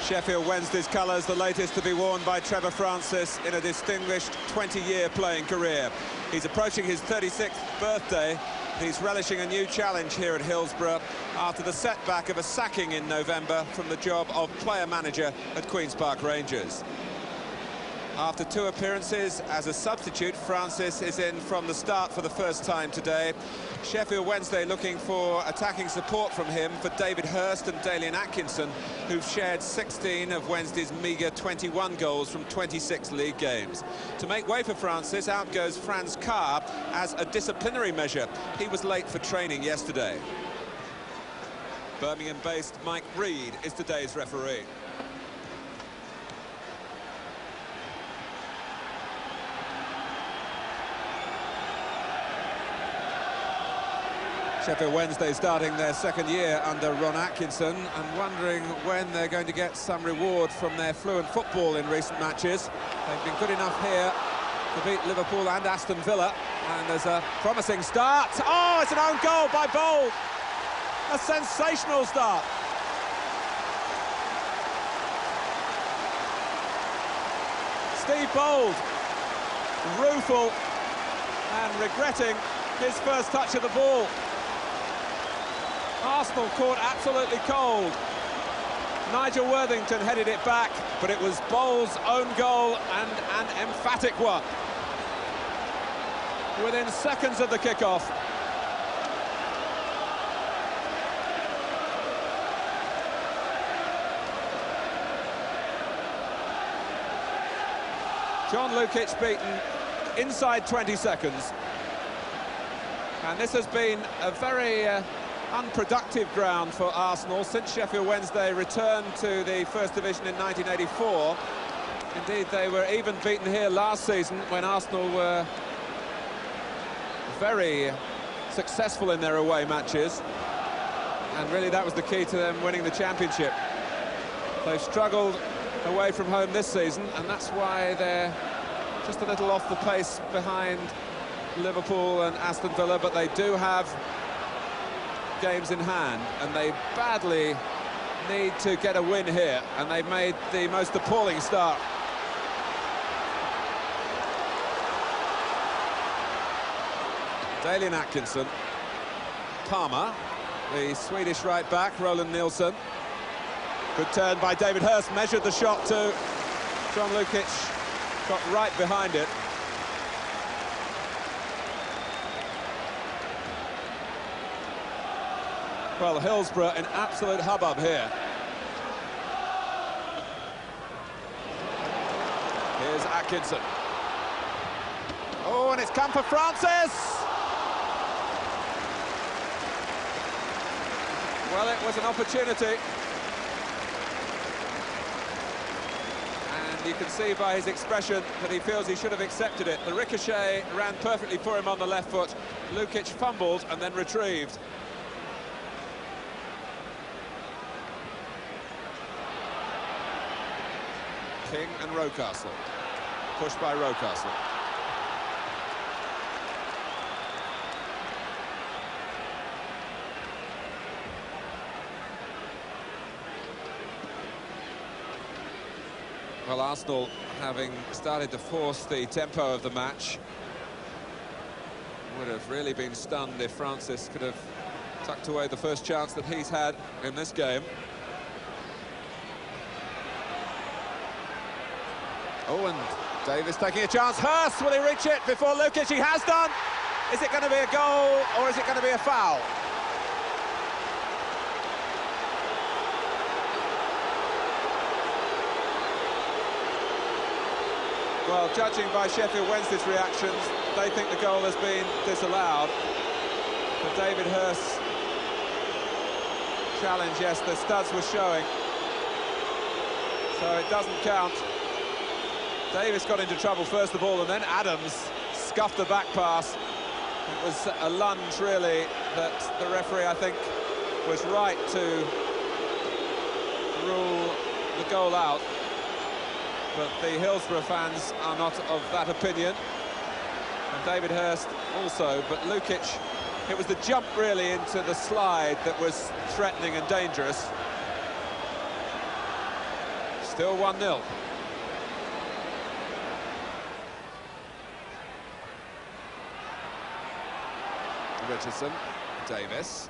Sheffield Wednesday's colours, the latest to be worn by Trevor Francis in a distinguished 20-year playing career. He's approaching his 36th birthday. He's relishing a new challenge here at Hillsborough after the setback of a sacking in November from the job of player-manager at Queen's Park Rangers. After 2 appearances as a substitute, Francis is in from the start for the first time today. Sheffield Wednesday looking for attacking support from him for David Hirst and Dalian Atkinson, who've shared 16 of Wednesday's meagre 21 goals from 26 league games. To make way for Francis, out goes Franz Carr as a disciplinary measure. He was late for training yesterday. Birmingham-based Mike Reed is today's referee. Sheffield Wednesday starting their second year under Ron Atkinson and wondering when they're going to get some reward from their fluent football in recent matches. They've been good enough here to beat Liverpool and Aston Villa, and there's a promising start. Oh, it's an own goal by Bold. A sensational start. Steve Bold, rueful and regretting his first touch of the ball. Arsenal caught absolutely cold. Nigel Worthington headed it back, but it was Bold's own goal, and an emphatic one. Within seconds of the kickoff. John Lukic beaten inside 20 seconds. And this has been a very unproductive ground for Arsenal since Sheffield Wednesday returned to the First Division in 1984. Indeed, they were even beaten here last season when Arsenal were very successful in their away matches. And really that was the key to them winning the championship. They've struggled away from home this season, and that's why they're just a little off the pace behind Liverpool and Aston Villa, but they do have games in hand, and they badly need to get a win here, and they've made the most appalling start. Dalian Atkinson, Palmer, the Swedish right back, Roland Nilsson. Good turn by David Hirst, measured the shot too. John Lukic got right behind it. Well, Hillsborough in absolute hubbub here. Here's Atkinson. Oh, and it's come for Francis! Well, it was an opportunity. And you can see by his expression that he feels he should have accepted it. The ricochet ran perfectly for him on the left foot. Lukic fumbled and then retrieved. King and Rocastle. Pushed by Rocastle. Well, Arsenal, having started to force the tempo of the match, would have really been stunned if Francis could have tucked away the first chance that he's had in this game. Oh, and Davis taking a chance. Hirst, will he reach it before Lukic? He has done. Is it going to be a goal or is it going to be a foul? Well, judging by Sheffield Wednesday's reactions, they think the goal has been disallowed. The David Hirst challenge, yes, the studs were showing. So it doesn't count. Davis got into trouble first of all, and then Adams scuffed the back pass. It was a lunge, really, that the referee, I think, was right to rule the goal out. But the Hillsborough fans are not of that opinion. And David Hirst also, but Lukic, it was the jump, really, into the slide that was threatening and dangerous. Still 1-0. Richardson, Davis.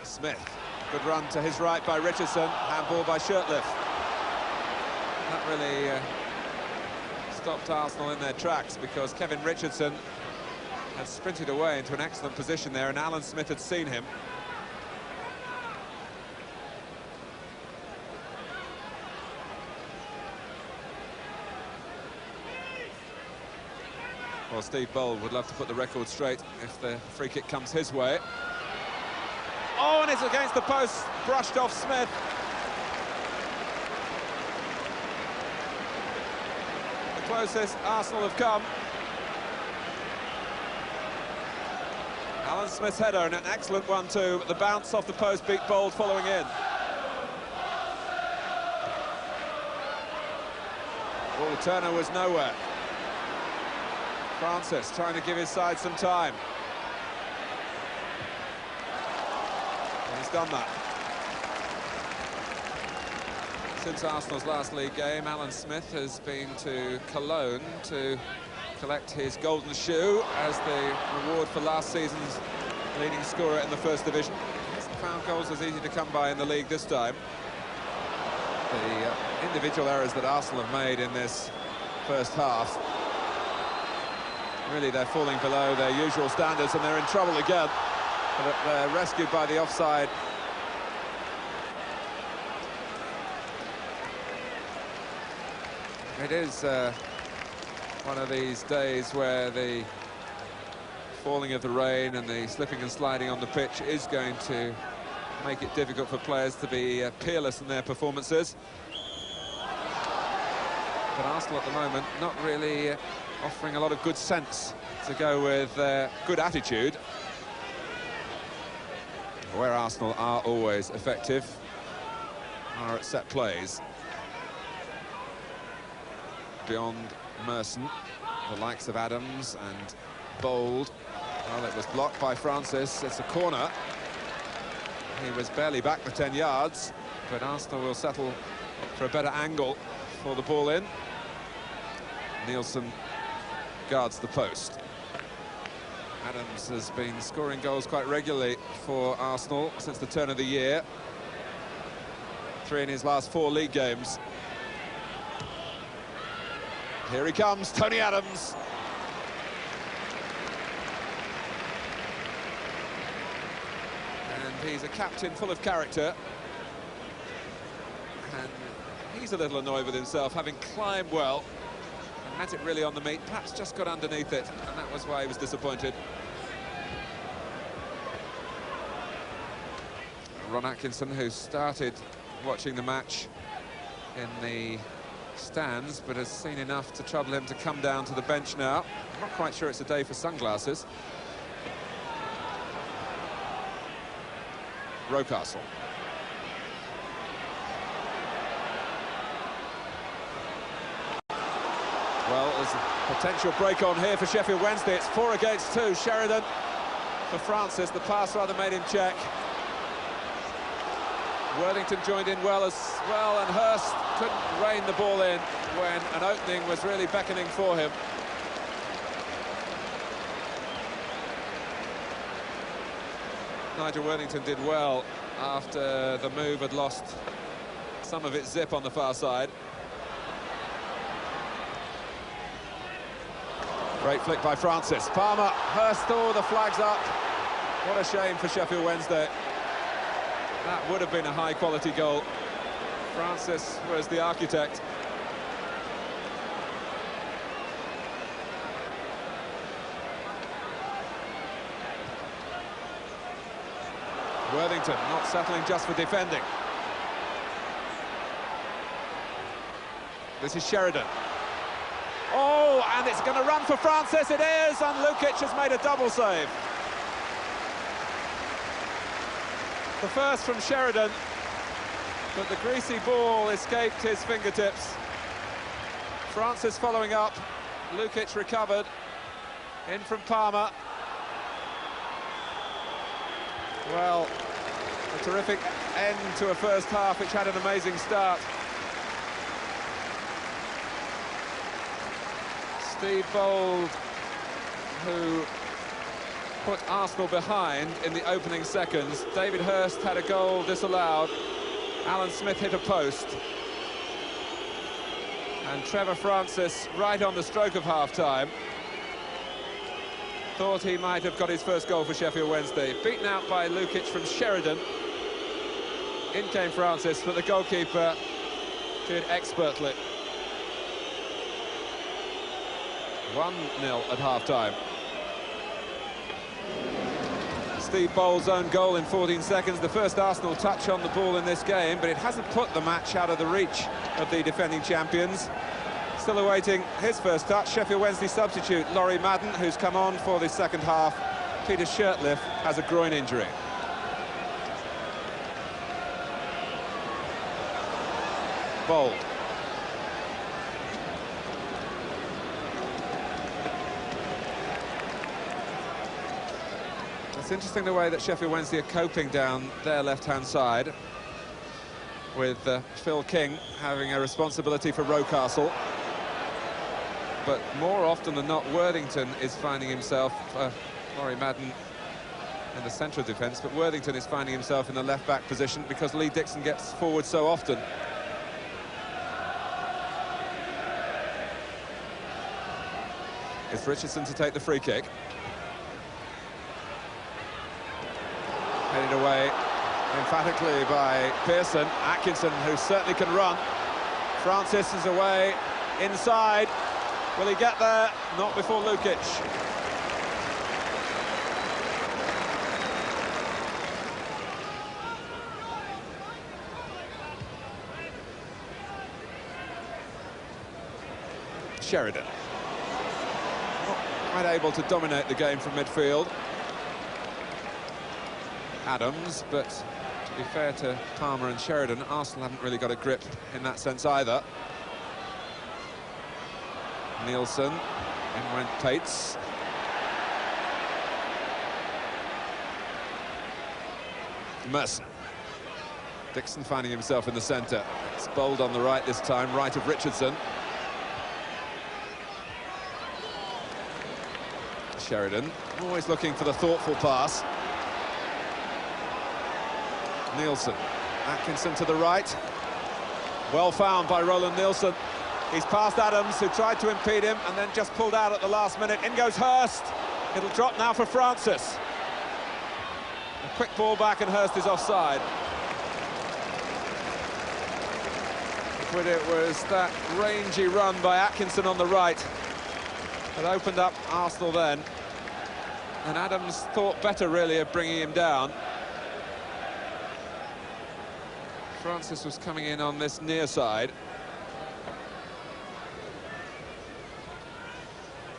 Smith, good run to his right by Richardson, handball by Shirtliff. That really stopped Arsenal in their tracks, because Kevin Richardson had sprinted away into an excellent position there, and Alan Smith had seen him. Well, Steve Bold would love to put the record straight if the free kick comes his way. Oh, and it's against the post, brushed off Smith. The closest Arsenal have come. Alan Smith's header, and an excellent one too, but the bounce off the post beat Bold following in. Well, Turner was nowhere. Francis trying to give his side some time. And he's done that. Since Arsenal's last league game, Alan Smith has been to Cologne to collect his golden shoe as the reward for last season's leading scorer in the First Division. He hasn't found goals as easy to come by in the league this time. The individual errors that Arsenal have made in this first half, really, they're falling below their usual standards, and they're in trouble again. But they're rescued by the offside. It is one of these days where the falling of the rain and the slipping and sliding on the pitch is going to make it difficult for players to be peerless in their performances. But Arsenal at the moment not really offering a lot of good sense to go with good attitude. Where Arsenal are always effective are at set plays. Beyond Merson, the likes of Adams and Bold. Well, it was blocked by Francis. It's a corner. He was barely back the 10 yards, but Arsenal will settle for a better angle for the ball in. Nielsen guards the post. Adams has been scoring goals quite regularly for Arsenal since the turn of the year. 3 in his last 4 league games. Here he comes, Tony Adams. And he's a captain full of character. And he's a little annoyed with himself, having climbed well. Had it really on the meat, perhaps just got underneath it, and that was why he was disappointed. Ron Atkinson, who started watching the match in the stands, but has seen enough to trouble him to come down to the bench now. I'm not quite sure it's a day for sunglasses. Rocastle. Well, there's a potential break on here for Sheffield Wednesday. It's 4 against 2. Sheridan for Francis. The pass rather made him check. Worthington joined in well as well, and Hurst couldn't rein the ball in when an opening was really beckoning for him. Nigel Worthington did well after the move had lost some of its zip on the far side. Great flick by Francis. Palmer, Hurst, oh, the flag's up. What a shame for Sheffield Wednesday. That would have been a high-quality goal. Francis was the architect. Worthington not settling just for defending. This is Sheridan. Oh, and it's going to run for Francis. It is, and Lukic has made a double save. The first from Sheridan, but the greasy ball escaped his fingertips. Francis following up. Lukic recovered. In from Palmer. Well, a terrific end to a first half which had an amazing start. Steve Bold, who put Arsenal behind in the opening seconds. David Hirst had a goal disallowed. Alan Smith hit a post. And Trevor Francis, right on the stroke of half-time, thought he might have got his first goal for Sheffield Wednesday. Beaten out by Lukic from Sheridan. In came Francis, but the goalkeeper did expertly. 1-0 at half-time. Steve Bold's own goal in 14 seconds, the first Arsenal touch on the ball in this game, but it hasn't put the match out of the reach of the defending champions. Still awaiting his first touch, Sheffield Wednesday substitute Laurie Madden, who's come on for the second half. Peter Shirtliff has a groin injury. Bold. It's interesting the way that Sheffield Wednesday are coping down their left-hand side, with Phil King having a responsibility for Rocastle. But more often than not, Worthington is finding himself, Laurie Madden in the central defence, but Worthington is finding himself in the left-back position because Lee Dixon gets forward so often. It's Richardson to take the free kick. Headed away emphatically by Pearson. Atkinson, who certainly can run. Francis is away inside. Will he get there? Not before Lukic. Sheridan. Not quite able to dominate the game from midfield. Adams, but to be fair to Palmer and Sheridan, Arsenal haven't really got a grip in that sense either. Nielsen, in went Tates. Merson. Dixon finding himself in the centre. It's Bold on the right this time, right of Richardson. Sheridan, always looking for the thoughtful pass. Nielsen, Atkinson to the right. Well found by Roland Nielsen. He's past Adams, who tried to impede him and then just pulled out at the last minute. In goes Hirst. It'll drop now for Francis. A quick ball back and Hirst is offside. But it was that rangy run by Atkinson on the right that opened up Arsenal then. And Adams thought better, really, of bringing him down. Francis was coming in on this near side.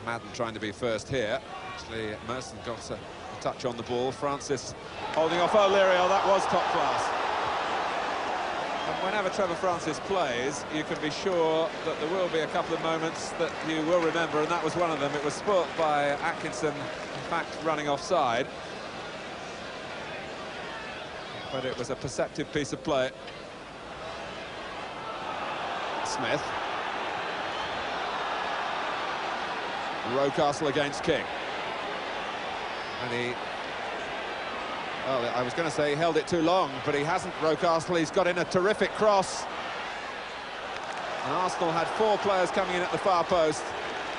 Madden trying to be first here. Actually, Merson got a touch on the ball. Francis holding off O'Leary. Oh, that was top class. And whenever Trevor Francis plays, you can be sure that there will be a couple of moments that you will remember, and that was one of them. It was spoilt by Atkinson, in fact, running offside. But it was a perceptive piece of play. Smith. Rocastle against King. And he... well, I was going to say he held it too long, but he hasn't, Rocastle. He's got in a terrific cross. And Arsenal had 4 players coming in at the far post,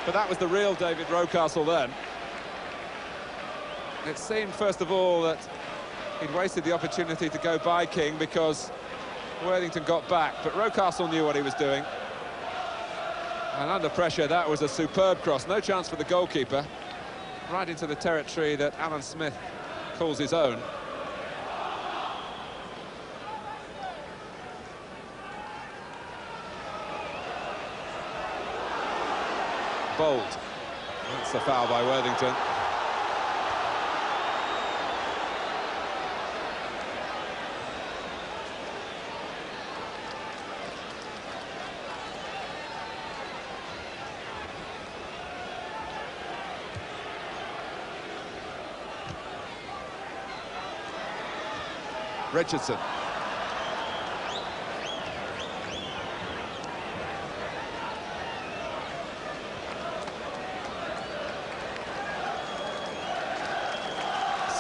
but that was the real David Rocastle then. It seemed, first of all, that he'd wasted the opportunity to go by King because Worthington got back, but Rocastle knew what he was doing. And under pressure, that was a superb cross. No chance for the goalkeeper. Right into the territory that Alan Smith calls his own. Bold. That's a foul by Worthington. Richardson.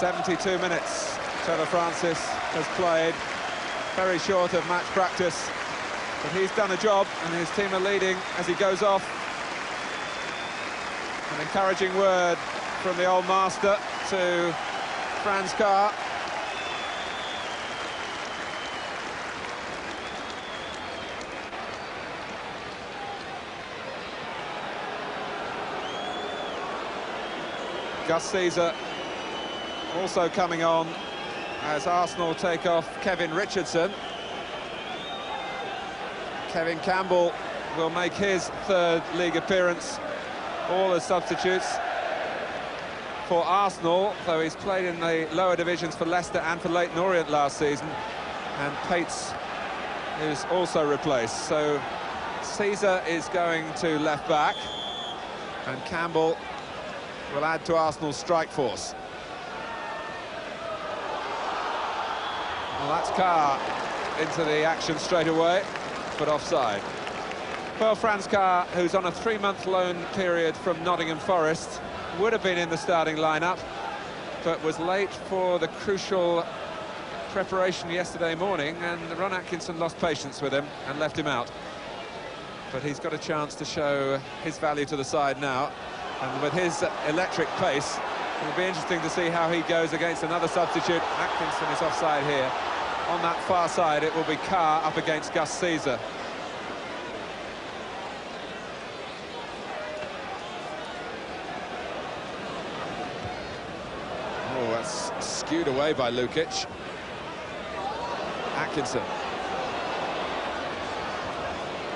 72 minutes Trevor Francis has played, very short of match practice, but he's done a job and his team are leading as he goes off. An encouraging word from the old master to Franz Carr. Gus Caesar also coming on as Arsenal take off Kevin Richardson. Kevin Campbell will make his third league appearance, all as substitutes for Arsenal, though he's played in the lower divisions for Leicester and for Leyton Orient last season. And Pates is also replaced. So Caesar is going to left back, and Campbell will add to Arsenal's strike force. Well, that's Carr into the action straight away, but offside. Well, Franz Carr, who's on a 3-month loan period from Nottingham Forest, would have been in the starting lineup, but was late for the crucial preparation yesterday morning, and Ron Atkinson lost patience with him and left him out. But he's got a chance to show his value to the side now, and with his electric pace, it'll be interesting to see how he goes against another substitute. Atkinson is offside here. On that far side, it will be Carr up against Gus Caesar. Oh, that's skewed away by Lukic. Atkinson.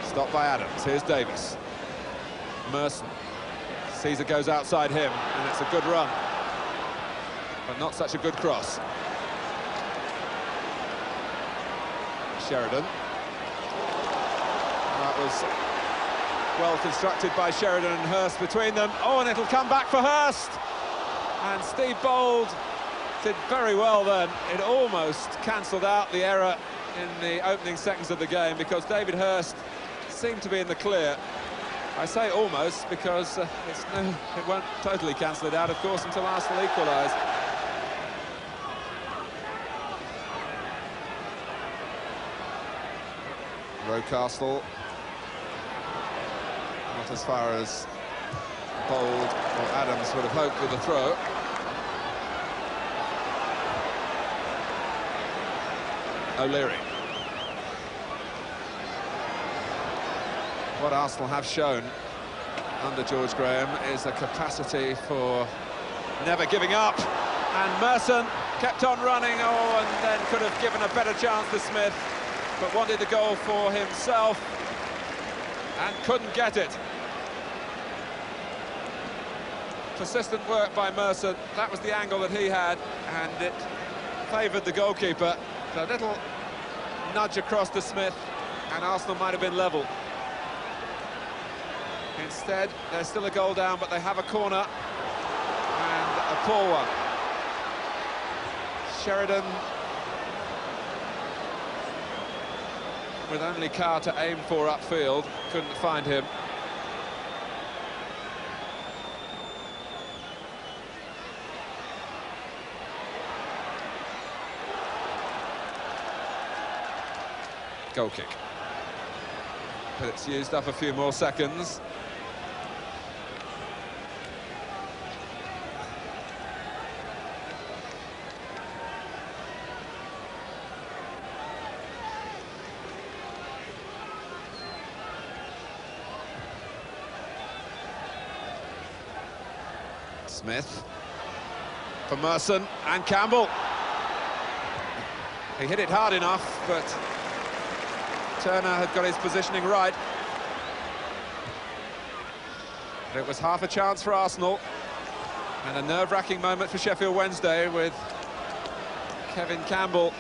Stopped by Adams. Here's Davis. Merson. Caesar goes outside him, and it's a good run, but not such a good cross. Sheridan. That was well constructed by Sheridan and Hurst between them. Oh, and it'll come back for Hurst. And Steve Bold did very well then. It almost cancelled out the error in the opening seconds of the game, because David Hurst seemed to be in the clear. I say almost because it won't totally cancel it out, of course, until Arsenal equalise. Rocastle, not as far as Bold or Adams would have hoped with the throw. O'Leary. What Arsenal have shown under George Graham is a capacity for never giving up, and Merson kept on running, and then could have given a better chance to Smith, but wanted the goal for himself and couldn't get it. Persistent work by Merson. That was the angle that he had, and it favoured the goalkeeper. A little nudge across to Smith, and Arsenal might have been level. Instead, they're still a goal down, but they have a corner, and a poor one. Sheridan, with only Carr to aim for upfield, couldn't find him. Goal kick. But it's used up a few more seconds. Smith for Merson and Campbell. He hit it hard enough, but Turner had got his positioning right. But it was half a chance for Arsenal, and a nerve-wracking moment for Sheffield Wednesday, with Kevin Campbell,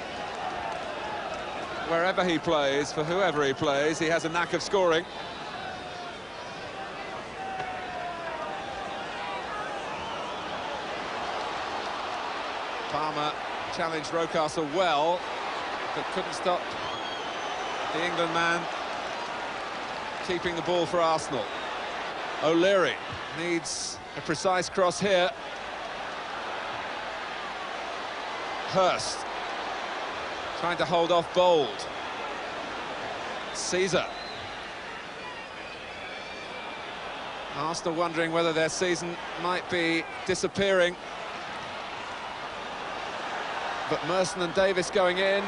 wherever he plays, for whoever he plays, he has a knack of scoring. Palmer challenged Rocastle well, but couldn't stop the England man keeping the ball for Arsenal. O'Leary needs a precise cross here. Hurst trying to hold off Bold. Caesar. Arsenal wondering whether their season might be disappearing. But Merson and Davis going in.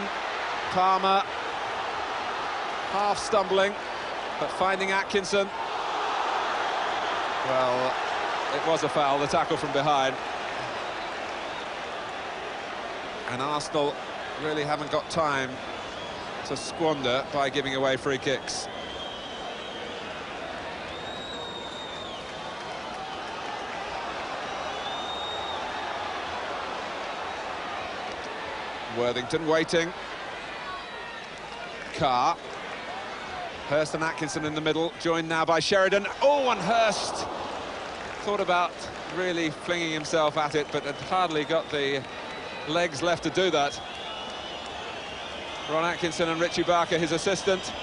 Palmer half stumbling, but finding Atkinson. Well, it was a foul, the tackle from behind. And Arsenal really haven't got time to squander by giving away free kicks. Worthington waiting. Carr. Hurst and Atkinson in the middle, joined now by Sheridan. Oh, and Hurst thought about really flinging himself at it, but had hardly got the legs left to do that. Ron Atkinson and Richie Barker, his assistant,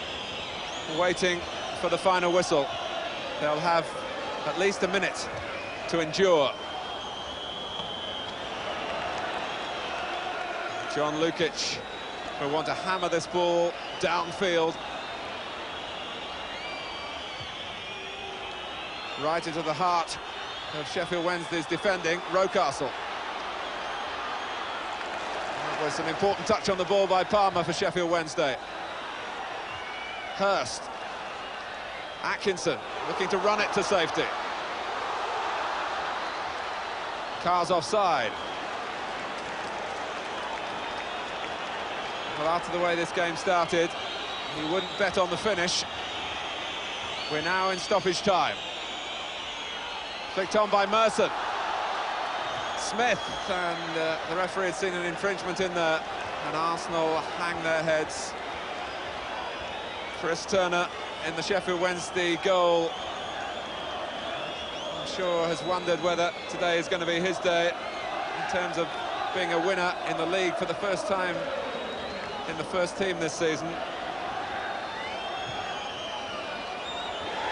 waiting for the final whistle. They'll have at least a minute to endure. John Lukic will want to hammer this ball downfield. Right into the heart of Sheffield Wednesday's defending, Rocastle. That was an important touch on the ball by Palmer for Sheffield Wednesday. Hurst. Atkinson looking to run it to safety. Carr's offside. Well, after the way this game started, he wouldn't bet on the finish. We're now in stoppage time. Flicked on by Merson. Smith, and the referee had seen an infringement in there, and Arsenal hang their heads. Chris Turner in the Sheffield Wednesday goal, I'm sure has wondered whether today is going to be his day in terms of being a winner in the league for the first time in the first team this season.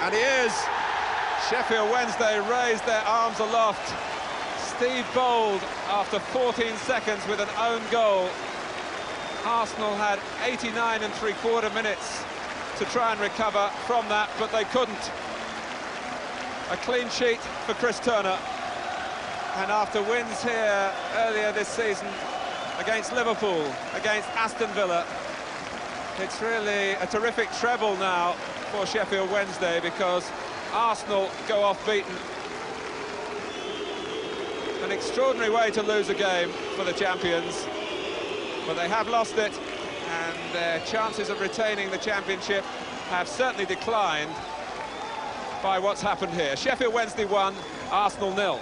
And he is. Sheffield Wednesday raised their arms aloft. Steve Bold, after 14 seconds with an own goal. Arsenal had 89 3/4 minutes to try and recover from that, but they couldn't. A clean sheet for Chris Turner. And after wins here earlier this season against Liverpool, against Aston Villa, it's really a terrific treble now for Sheffield Wednesday, because Arsenal go off beaten. An extraordinary way to lose a game for the champions, but they have lost it, and their chances of retaining the championship have certainly declined by what's happened here. Sheffield Wednesday 1, Arsenal 0.